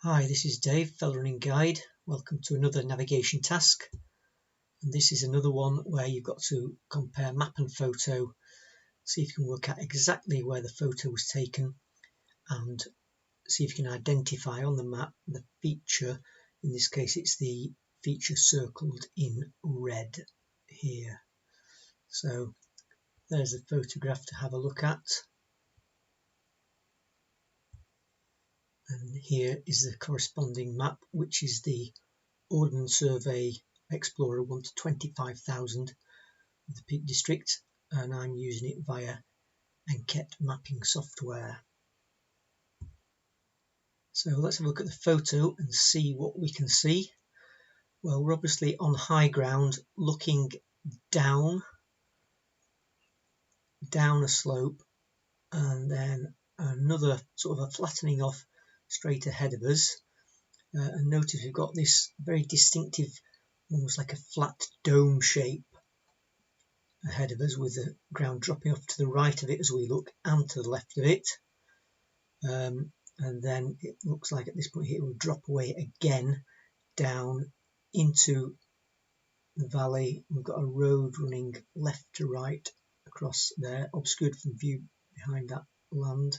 Hi, this is Dave, Fell Running Guide. Welcome to another navigation task. And this is another one where you've got to compare map and photo, see if you can work out exactly where the photo was taken and see if you can identify on the map the feature. In this case, it's the feature circled in red here. So there's a photograph to have a look at. And here is the corresponding map, which is the Ordnance Survey Explorer 1 to 25,000 of the Peak District, and I'm using it via Anquet mapping software. So let's have a look at the photo and see what we can see. Well, we're obviously on high ground looking down a slope, and then another sort of a flattening off straight ahead of us. And notice we've got this very distinctive, almost like a flat dome shape ahead of us, with the ground dropping off to the right of it as we look and to the left of it. And then it looks like at this point here it will drop away again down into the valley. We've got a road running left to right across there, obscured from view behind that land.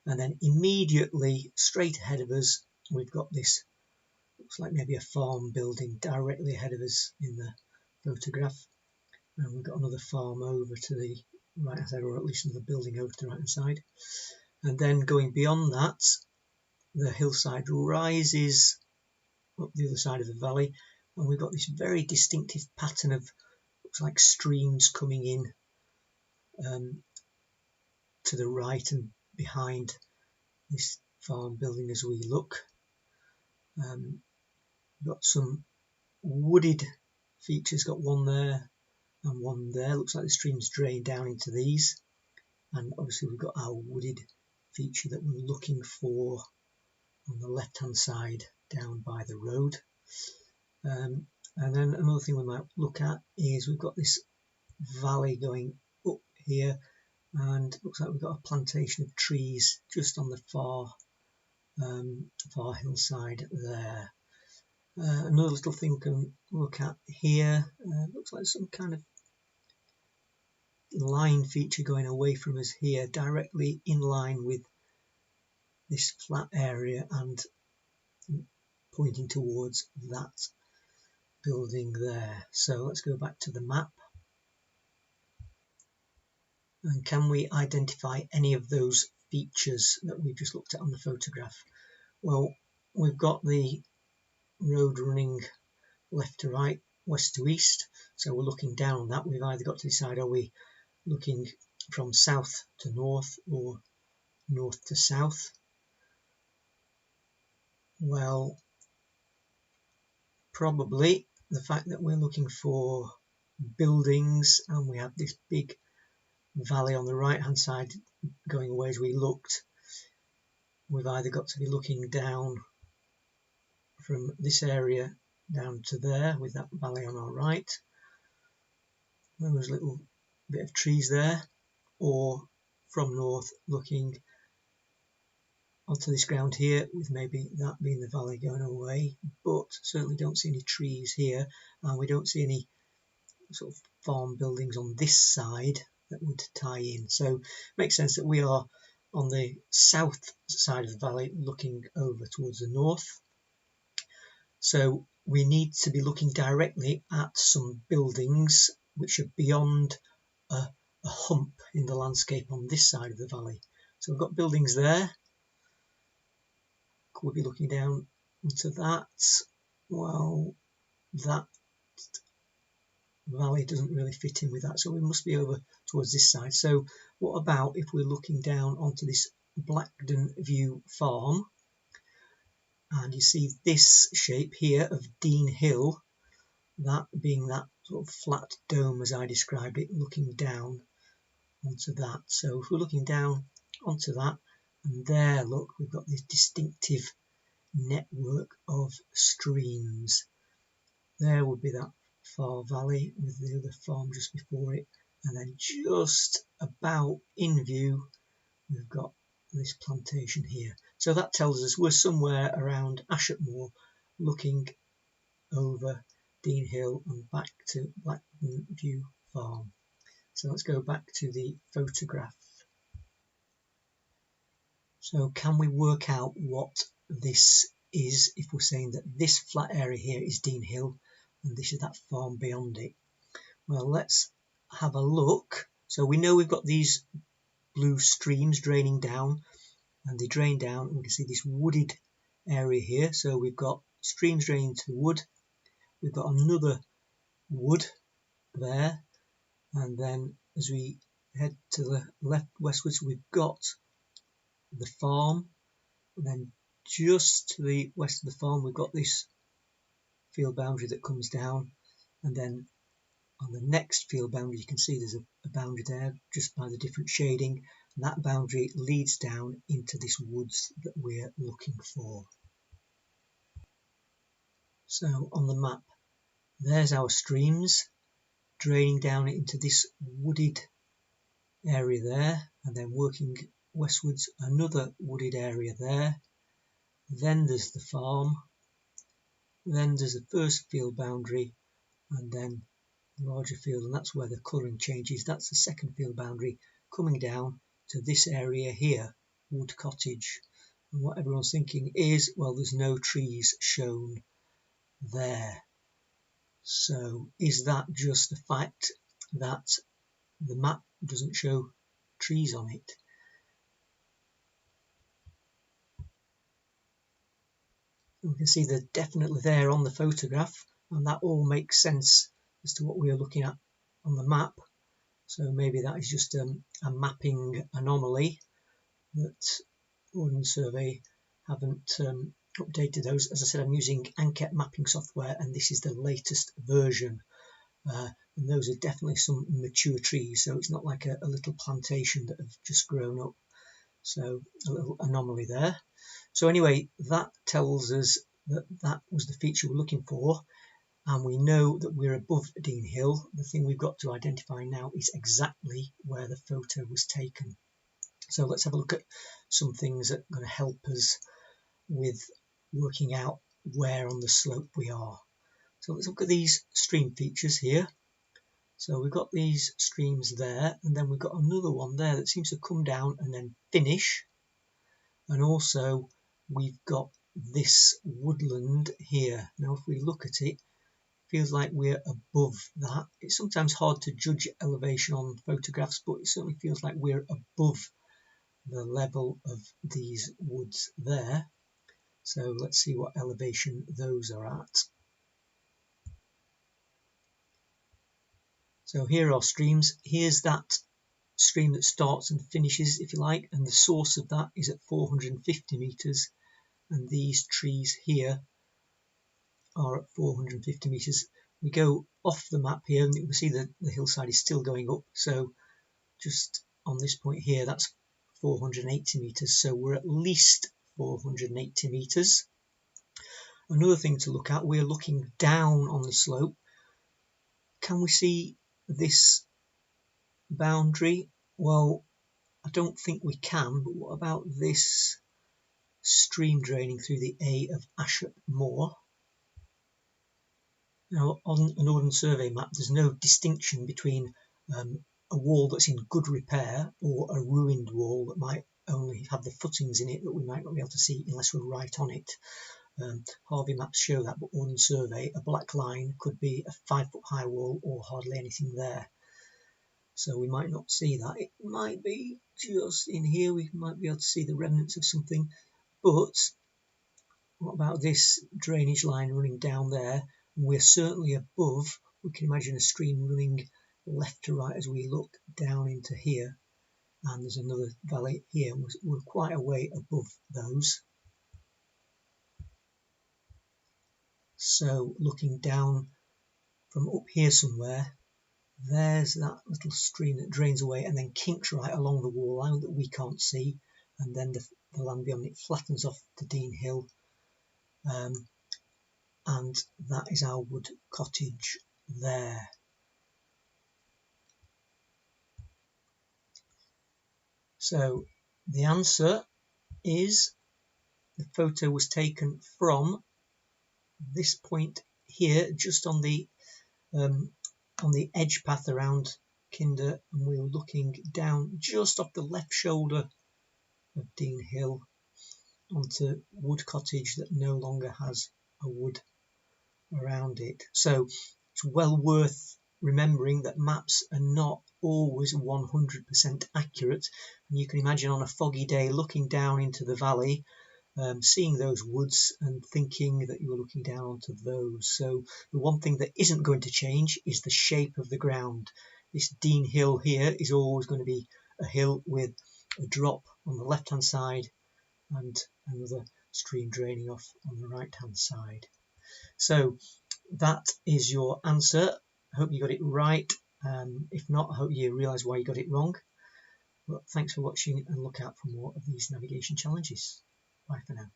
And then immediately straight ahead of us we've got this, looks like maybe a farm building directly ahead of us in the photograph. And we've got another farm over to the right hand side, or at least another building over to the right hand side. And then going beyond that, the hillside rises up the other side of the valley, and we've got this very distinctive pattern of, looks like streams coming in to the right and behind this farm building as we look. We've got some wooded features, got one there and one there. Looks like the streams drain down into these, and obviously we've got our wooded feature that we're looking for on the left hand side down by the road. And then another thing we might look at is we've got this valley going up here, and looks like we've got a plantation of trees just on the far hillside there. Another little thing we can look at here, looks like some kind of line feature going away from us here, directly in line with this flat area and pointing towards that building there. So let's go back to the map. And can we identify any of those features that we've just looked at on the photograph? Well, we've got the road running left to right, west to east, so we're looking down on that. We've either got to decide, are we looking from south to north or north to south? Well, probably the fact that we're looking for buildings and we have this big valley on the right hand side going away as we looked, we've either got to be looking down from this area down to there with that valley on our right, those little bit of trees there, or from north looking onto this ground here with maybe that being the valley going away, but certainly don't see any trees here, and we don't see any sort of farm buildings on this side that would tie in. So it makes sense that we are on the south side of the valley looking over towards the north. So we need to be looking directly at some buildings which are beyond a hump in the landscape on this side of the valley. So we've got buildings there. Could we be looking down into that? Well, that valley doesn't really fit in with that, so we must be over towards this side. So what about if we're looking down onto this Blackden View farm, and you see this shape here of Dean Hill, that being that sort of flat dome as I described it, looking down onto that. So if we're looking down onto that, and there, look, we've got this distinctive network of streams. There would be that far valley with the other farm just before it, and then just about in view we've got this plantation here. So that tells us we're somewhere around Ashotmoor, looking over Dean Hill and back to Blackburn View Farm. So let's go back to the photograph. So can we work out what this is if we're saying that this flat area here is Dean Hill and this is that farm beyond it? Well, let's have a look. So we know we've got these blue streams draining down, and they drain down, and we can see this wooded area here. So we've got streams draining to the wood, we've got another wood there, and then as we head to the left westwards, we've got the farm, and then just to the west of the farm we've got this field boundary that comes down, and then on the next field boundary you can see there's a boundary there just by the different shading, and that boundary leads down into this woods that we're looking for. So on the map there's our streams draining down into this wooded area there, and then working westwards another wooded area there, then there's the farm, then there's the first field boundary, and then the larger field, and that's where the colouring changes. That's the second field boundary coming down to this area here, Wood Cottage. And what everyone's thinking is, well, there's no trees shown there. So is that just the fact that the map doesn't show trees on it? We can see they're definitely there on the photograph, and that all makes sense as to what we are looking at on the map. So maybe that is just a mapping anomaly that Ordnance Survey haven't updated those. As I said, I'm using Anquet mapping software, and this is the latest version. And those are definitely some mature trees, so it's not like a little plantation that have just grown up. So a little anomaly there. So anyway, that tells us that that was the feature we're looking for, and we know that we're above Dean Hill. The thing we've got to identify now is exactly where the photo was taken. So let's have a look at some things that are going to help us with working out where on the slope we are. So let's look at these stream features here. So we've got these streams there, and then we've got another one there that seems to come down and then finish. And also we've got this woodland here. Now if we look at it, feels like we're above that. It's sometimes hard to judge elevation on photographs, but it certainly feels like we're above the level of these woods there. So let's see what elevation those are at. So here are streams. Here's that stream that starts and finishes, if you like, and the source of that is at 450 meters, and these trees here are at 450 meters. We go off the map here and you can see that the hillside is still going up, so just on this point here that's 480 meters, so we're at least 480 meters. Another thing to look at, we're looking down on the slope. Can we see this boundary? Well, I don't think we can, but what about this stream draining through the A of Ashotmoor? Now on an Ordnance Survey map there's no distinction between a wall that's in good repair or a ruined wall that might only have the footings in it that we might not be able to see unless we're right on it. Harvey maps show that, but Ordnance Survey, a black line could be a 5-foot high wall or hardly anything there. So we might not see that. It might be just in here, we might be able to see the remnants of something. But what about this drainage line running down there? We're certainly above. We can imagine a stream running left to right as we look down into here. And there's another valley here. We're quite a way above those. So looking down from up here somewhere, there's that little stream that drains away and then kinks right along the wall line that we can't see, and then the land beyond it flattens off to Dean Hill, and that is our wood cottage there. So the answer is the photo was taken from this point here, just on the edge path around Kinder, and we were looking down just off the left shoulder of Dean Hill onto Wood Cottage that no longer has a wood around it. So it's well worth remembering that maps are not always 100% accurate, and you can imagine on a foggy day looking down into the valley, seeing those woods and thinking that you were looking down onto those. So the one thing that isn't going to change is the shape of the ground. This Dean Hill here is always going to be a hill with a drop on the left hand side and another stream draining off on the right hand side. So that is your answer. I hope you got it right. If not, I hope you realise why you got it wrong. But thanks for watching, and look out for more of these navigation challenges. Bye for now.